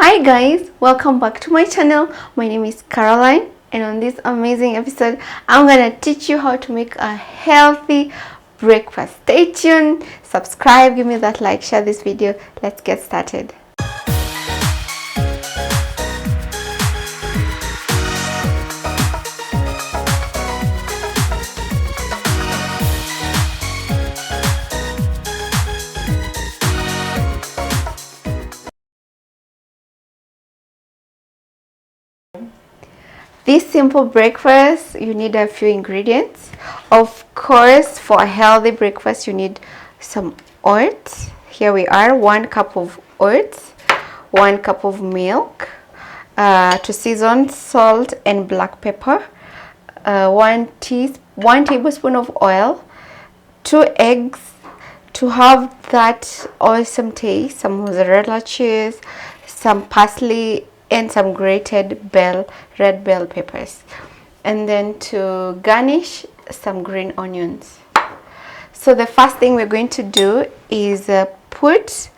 Hi guys, welcome back to my channel. My name is Caroline, and on this amazing episode I'm gonna teach you how to make a healthy breakfast. Stay tuned, subscribe, give me that like, share this video. Let's get started. This simple breakfast, you need a few ingredients. Of course, for a healthy breakfast, you need some oats. Here we are, 1 cup of oats, 1 cup of milk, to season, salt and black pepper, 1 tablespoon of oil, 2 eggs to have that awesome taste, some mozzarella cheese, some parsley, and some grated red bell peppers, and then to garnish some green onions. So the first thing we're going to do is put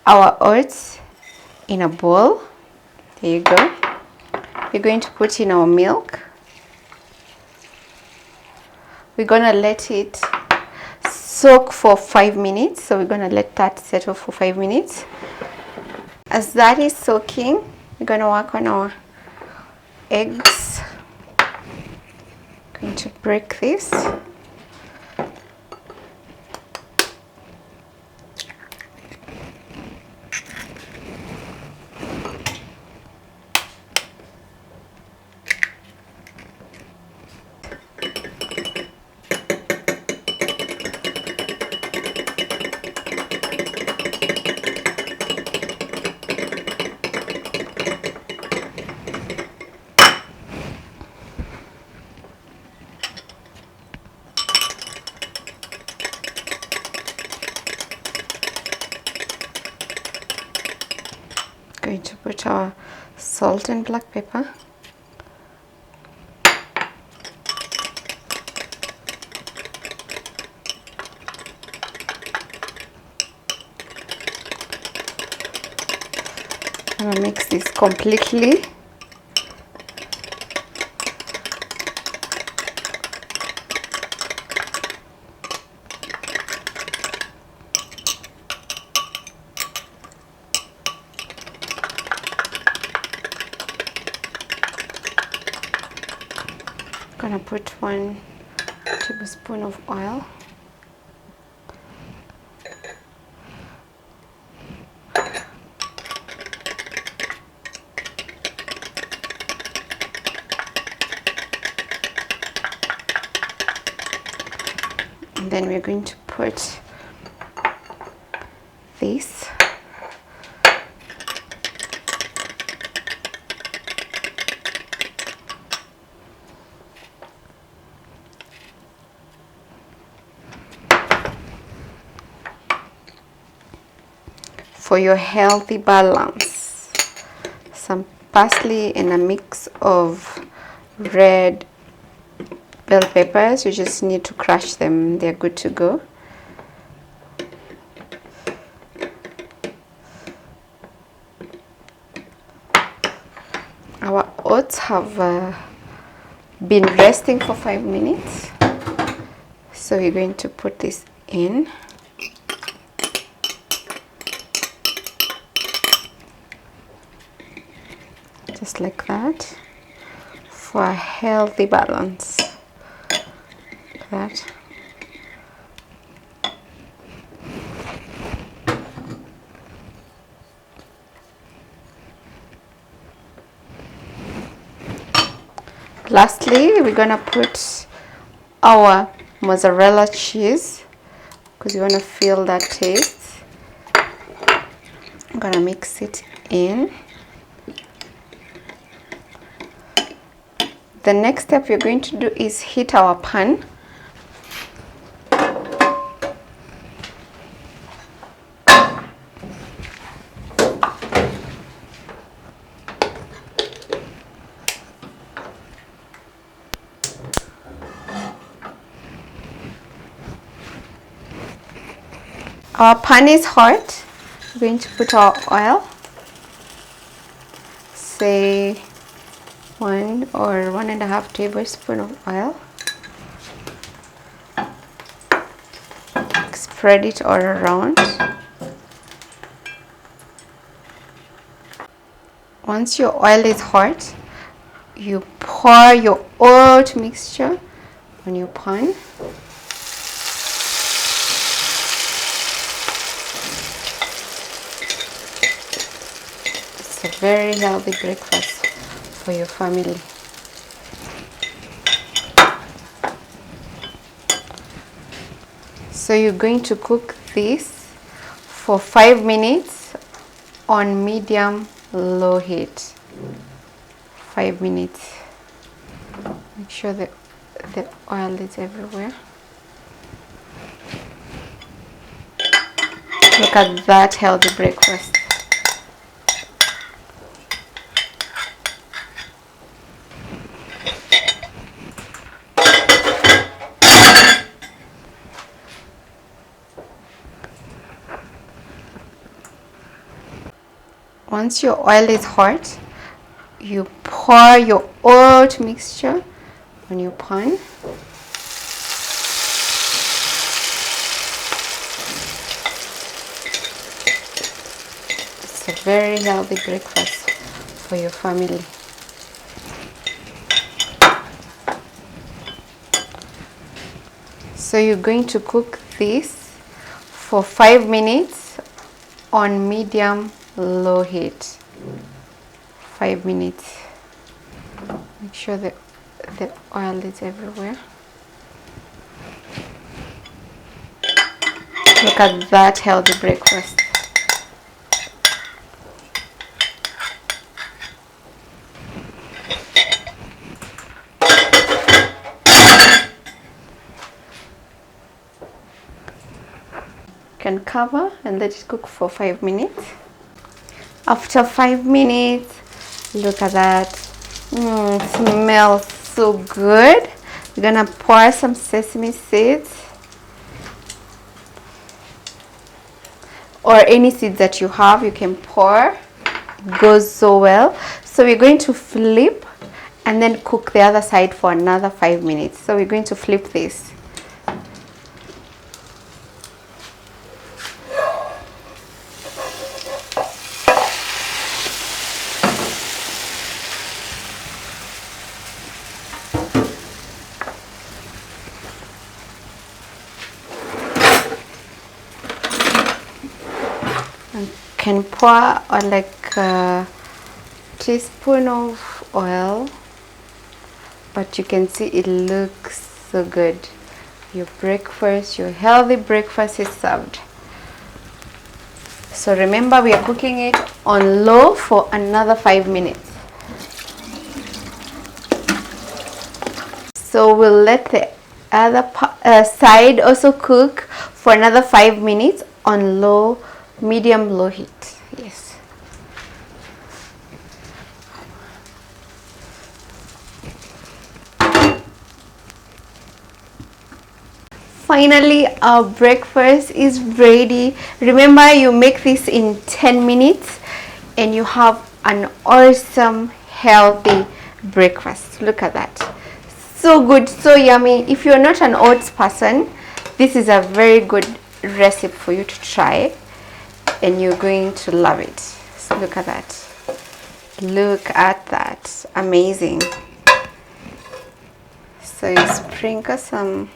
our oats in a bowl. There you go. We're going to put in our milk. We're gonna let it soak for 5 minutes. So we're gonna let that settle for 5 minutes. As that is soaking, we're going to work on our eggs. Going to break this. Going to put our salt and black pepper. I'm gonna mix this completely. Gonna put 1 tablespoon of oil. And then we're going to put this. For your healthy balance, some parsley and a mix of red bell peppers. You just need to crush them, they're good to go. Our oats have been resting for 5 minutes, so we're going to put this in. Just like that, for a healthy balance. Like that. Lastly, we're gonna put our mozzarella cheese because you want to feel that taste. I'm gonna mix it in. The next step we're going to do is heat our pan. Our pan is hot. We're going to put our oil. say 1 or 1.5 tablespoon of oil. Spread it all around. Once your oil is hot, you pour your oat mixture on your pan. It's a very healthy breakfast for your family. So you're going to cook this for 5 minutes on medium low heat. 5 minutes. Make sure that the oil is everywhere. Look at that healthy breakfast. Once your oil is hot, you pour your oat mixture on your pan. It's a very healthy breakfast for your family. So you're going to cook this for 5 minutes on medium low heat. 5 minutes. Make sure that the oil is everywhere. Look at that healthy breakfast. Can cover and let it cook for 5 minutes. After 5 minutes, look at that. Smells so good. We're gonna pour some sesame seeds or any seeds that you have, you can pour. It goes so well. So we're going to flip and then cook the other side for another 5 minutes. So we're going to flip this. Can pour like a teaspoon of oil, but you can see it looks so good. Your breakfast, your healthy breakfast is served. So remember, we are cooking it on low for another 5 minutes. So we'll let the other side also cook for another 5 minutes on low, medium low heat. Yes. Finally, our breakfast is ready. Remember, you make this in 10 minutes and you have an awesome healthy breakfast. Look at that. So good, so yummy. If you're not an oats person, this is a very good recipe for you to try and you're going to love it. So look at that. Look at that. Amazing. So you sprinkle some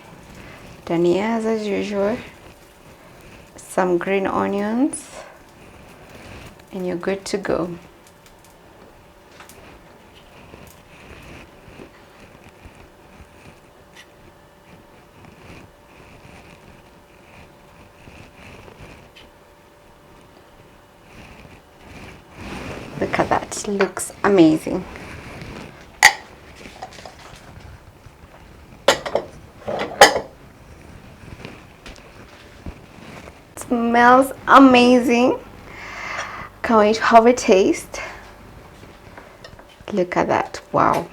danias as usual, some green onions, and you're good to go. Look at that, looks amazing. Smells amazing. Can't wait to have a taste. Look at that, wow.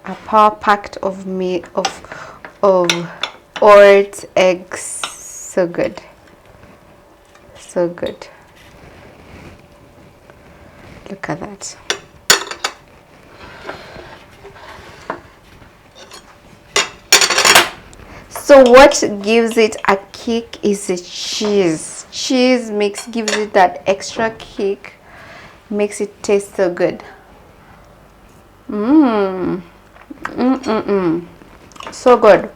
A power packed of of oat eggs. So good, so good. Look at that. So what gives it a kick is the cheese. Cheese gives it that extra kick, makes it taste so good. So good.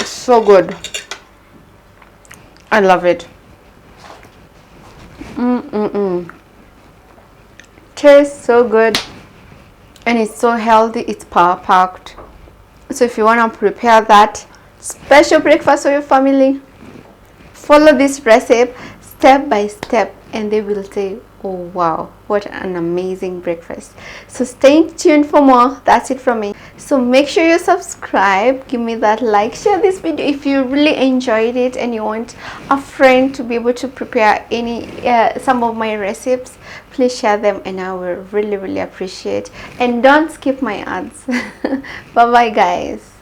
So good. I love it. Tastes so good, and it's so healthy. It's power packed. So if you want to prepare that special breakfast for your family, follow this recipe step by step, and they will say, oh wow, what an amazing breakfast. So stay tuned for more. That's it from me. So make sure you subscribe, give me that like, share this video if you really enjoyed it and you want a friend to be able to prepare some of my recipes. Please share them, and I will really appreciate. And don't skip my ads. Bye bye guys.